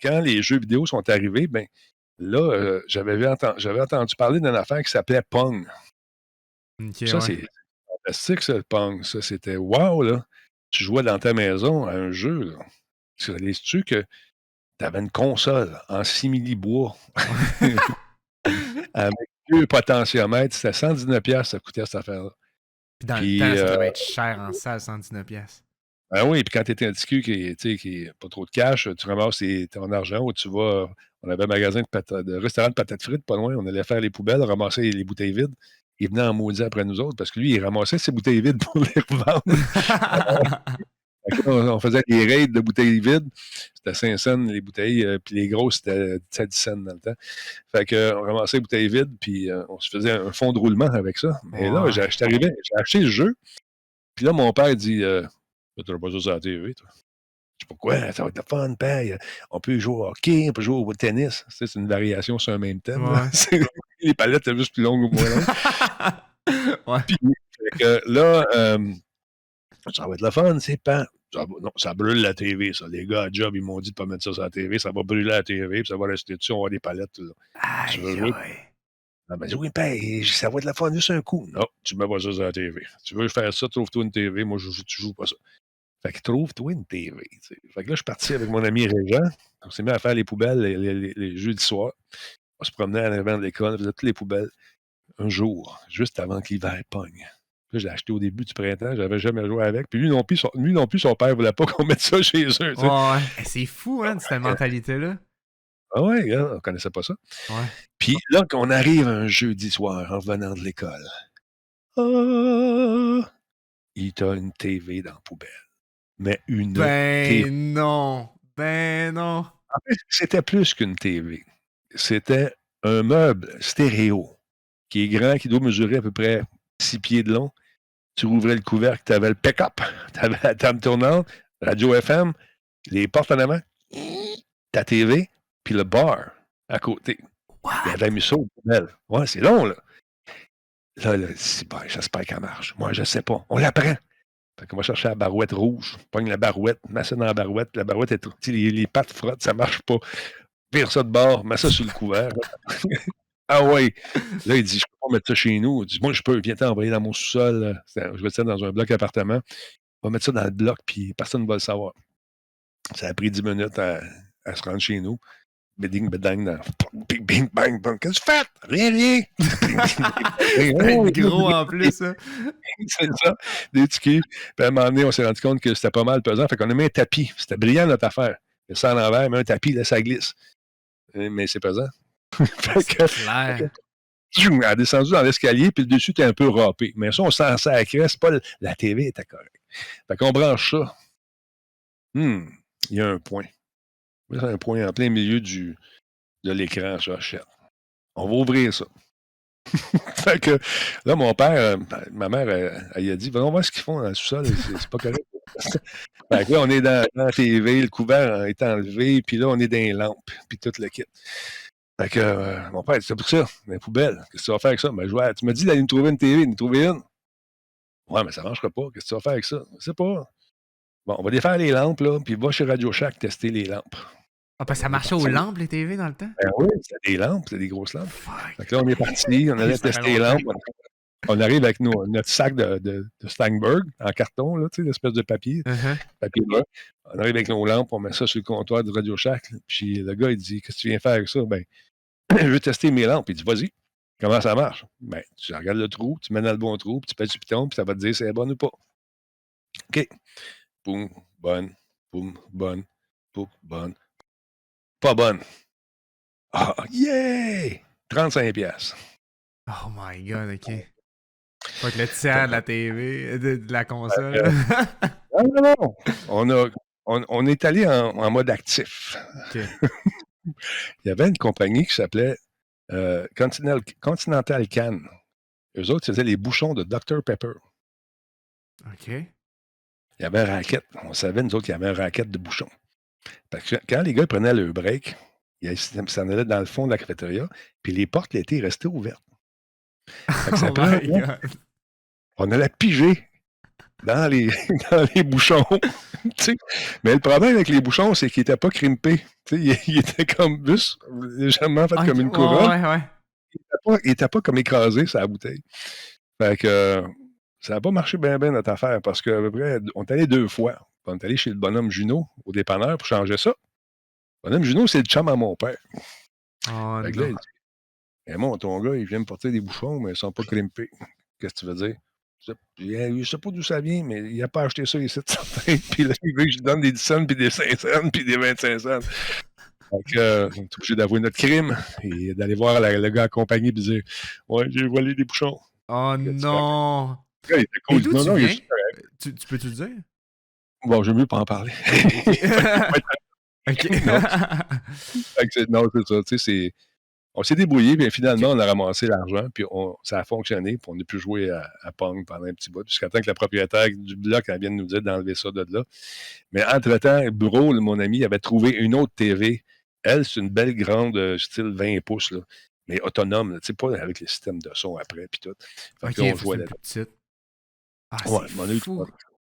quand les jeux vidéo sont arrivés, ben là, j'avais entendu parler d'une affaire qui s'appelait Pong. OK, Ça, ouais. c'est fantastique, ça, le Pong. Ça, c'était wow, là. Tu jouais dans ta maison à un jeu, là. Tu réalises-tu que tu avais une console en simili-bois avec 2 potentiomètres, c'était 119 $, ça coûtait cette affaire-là. Puis dans le Puis, temps, ça devait être cher en salle, 119 $. ben oui, puis quand tu étais un petit cul qui n'a pas trop de cash, tu ramasses ton argent ou tu vas. On avait un magasin de restaurant de patates frites pas loin, on allait faire les poubelles, ramasser les bouteilles vides. Il venait en maudit après nous autres parce que lui, il ramassait ses bouteilles vides pour les revendre. Fait que là, on faisait des raids de bouteilles vides. C'était 5 cents les bouteilles, puis les grosses, c'était 10 cents dans le temps. Fait qu'on ramassait les bouteilles vides, puis on se faisait un fond de roulement avec ça. Mais là, Ouais. j'ai acheté le jeu, puis là, mon père dit tu n'auras pas ça sur la TV, toi. Je sais pas quoi, ça va être le fun, père. On peut jouer au hockey, on peut jouer au tennis. Tu sais, c'est une variation sur un même thème. Là. Ouais. Les palettes sont juste plus longues ou moins longues. Ouais. Puis, fait que là, ça va être le fun, c'est pas. Non, ça brûle la TV, ça. Les gars à job, ils m'ont dit de pas mettre ça sur la TV. Ça va brûler la TV, puis ça va rester dessus, on va avoir des palettes. Là. Tu veux Aïe, jouer? aïe. Elle m'a dit, oui, père, ça va être le fun juste un coup. Non, tu mets pas ça sur la TV. Tu veux faire ça, trouve-toi une TV. Moi, tu joues pas ça. Fait que trouve-toi une TV. T'sais. Fait que là, je suis parti avec mon ami Régent. On s'est mis à faire les poubelles les jeudis soirs. On se promenait à l'avant de l'école, on faisait toutes les poubelles. Un jour, juste avant que l'hiver pogne. Là, je l'ai acheté au début du printemps, j'avais jamais joué avec. Puis lui non plus, son père voulait pas qu'on mette ça chez eux. Ouais. C'est fou, hein, cette mentalité-là. Ah ouais, gars, on connaissait pas ça. Ouais. Puis là, qu'on arrive un jeudi soir en revenant de l'école. Ah! Il t'a une TV dans la poubelle. Mais une TV. Ben non. Ben non. En fait, c'était plus qu'une TV. C'était un meuble stéréo qui est grand, qui doit mesurer à peu près 6 pieds de long. Tu rouvrais le couvercle, tu avais le pick-up, tu avais la table tournante, radio FM, les portes en avant, ta TV, puis le bar à côté. Il avait mis ça au poubelle. Ouais, c'est long, là. Là, j'espère qu'elle marche. Moi, je sais pas. On l'apprend. Fait qu'on va chercher la barouette rouge, pogne la barouette, mets ça dans la barouette est les pattes frottent, ça marche pas. Vire ça de bord, mets ça sur le couvert. Ah ouais. Là, il dit, je peux pas mettre ça chez nous. Il dit, moi, je peux, viens t'envoyer dans mon sous-sol. Je vais ça dans un bloc appartement. On va mettre ça dans le bloc, puis personne ne va le savoir. Ça a pris 10 minutes à se rendre chez nous. Beding, bedang, dans. Bing, bing, bang, bang. Qu'est-ce que tu fais? Rien. C'est gros en plus, hein. C'est ça, des petits culs. Puis à un moment donné, on s'est rendu compte que c'était pas mal pesant. Fait qu'on a mis un tapis. C'était brillant, notre affaire. Mais ça à l'envers, mais un tapis, là, ça glisse. Mais c'est pesant. C'est clair. Elle a descendu dans l'escalier, puis le dessus était un peu râpé. Mais ça, on s'en sacrait, c'est pas la TV était correcte. Fait qu'on branche ça. Il y a un point. Il y a un point en plein milieu de l'écran, ça, achète. On va ouvrir ça. Fait que là, mon père, ma mère, elle a dit, on va voir ce qu'ils font dans le sous-sol, c'est pas correct. Fait que là, on est dans la TV, le couvert est enlevé, puis là, on est dans les lampes, puis tout le kit. Fait que mon père dit, c'est pour ça, dans les poubelles. Qu'est-ce que tu vas faire avec ça? Ben, tu m'as dit d'aller nous trouver une TV, nous trouver une. Ouais, mais ça ne marchera pas. Qu'est-ce que tu vas faire avec ça? Je sais pas. Bon, on va défaire les lampes, là, puis va chez Radio Shack tester les lampes. Ah, ben ça marchait aux lampes, les TV, dans le temps? Ben oui, c'était des lampes, c'était des grosses lampes. Fuck. Fait que là, on est parti, on allait tester les lampes. On arrive avec notre sac de Steinberg en carton, là, tu sais, l'espèce de papier. Papier brun. On arrive avec nos lampes, on met ça sur le comptoir de Radio Shack. Puis le gars, il dit, qu'est-ce que tu viens faire avec ça? Ben, je veux tester mes lampes. Il dit, vas-y. Comment ça marche? Ben, tu regardes le trou, tu mets dans le bon trou, puis tu pètes sur le piton, puis ça va te dire si c'est bonne ou pas. OK. Boum, bonne. Boum, bonne. Boum, bonne. Pas bonne. Ah, yeah! 35$. Oh my God, OK. Faut que le tiers de la TV, de la console. Non. On est allé en mode actif. OK. Il y avait une compagnie qui s'appelait Continental Can. Eux autres, faisaient les bouchons de Dr Pepper. OK. Il y avait un racket. On savait, nous autres, qu'il y avait un racket de bouchons. Parce que quand les gars prenaient le break, ils s'en allaient dans le fond de la cafétéria, puis les portes l'été restaient ouvertes. Fait que ça Oh my God. on allait piger dans les, dans les bouchons. Mais le problème avec les bouchons, c'est qu'ils n'étaient pas crimpés. Il était comme juste légèrement fait comme une couronne. Ouais. Il n'était pas comme écrasé sur la bouteille. Fait que ça n'a pas marché bien notre affaire parce qu'à peu près, on est allé 2 fois. On est allé chez le bonhomme Junot au dépanneur pour changer ça. Le bonhomme Junot, c'est le chum à mon père. Oh Fait que là, il non. dit Raymond, ton gars, il vient me porter des bouchons, mais ils ne sont pas crimpés. Qu'est-ce que tu veux dire? Je sais pas d'où ça vient, mais il n'a pas acheté ça ici, certain. Puis là, il veut que je lui donne des 10 cents, puis des 5 cents, puis des 25 cents. Donc, on est obligé d'avouer notre crime et d'aller voir le gars accompagné et dire Ouais, j'ai volé des bouchons. Oh non. Le gars, il était Et cool. d'où Non, tu non, il est viens? juste correct. Tu peux-tu le dire? Bon, j'aime mieux pas en parler. Ok. Ok. Non, non, c'est ça. Tu sais, on s'est débrouillé, puis finalement, on a ramassé l'argent, puis ça a fonctionné, puis on a pu jouer à Pong pendant un petit bout, jusqu'à temps que la propriétaire du bloc elle vienne nous dire d'enlever ça de là. Mais entre-temps, Bureau, mon ami, avait trouvé une autre TV. Elle, c'est une belle grande, style 20 pouces, là, mais autonome, tu sais, pas avec les systèmes de son après, puis tout. Fait Ok, que là, on c'est jouait une là. plus petite. Ah, Ouais, c'est on a eu du fou. fun.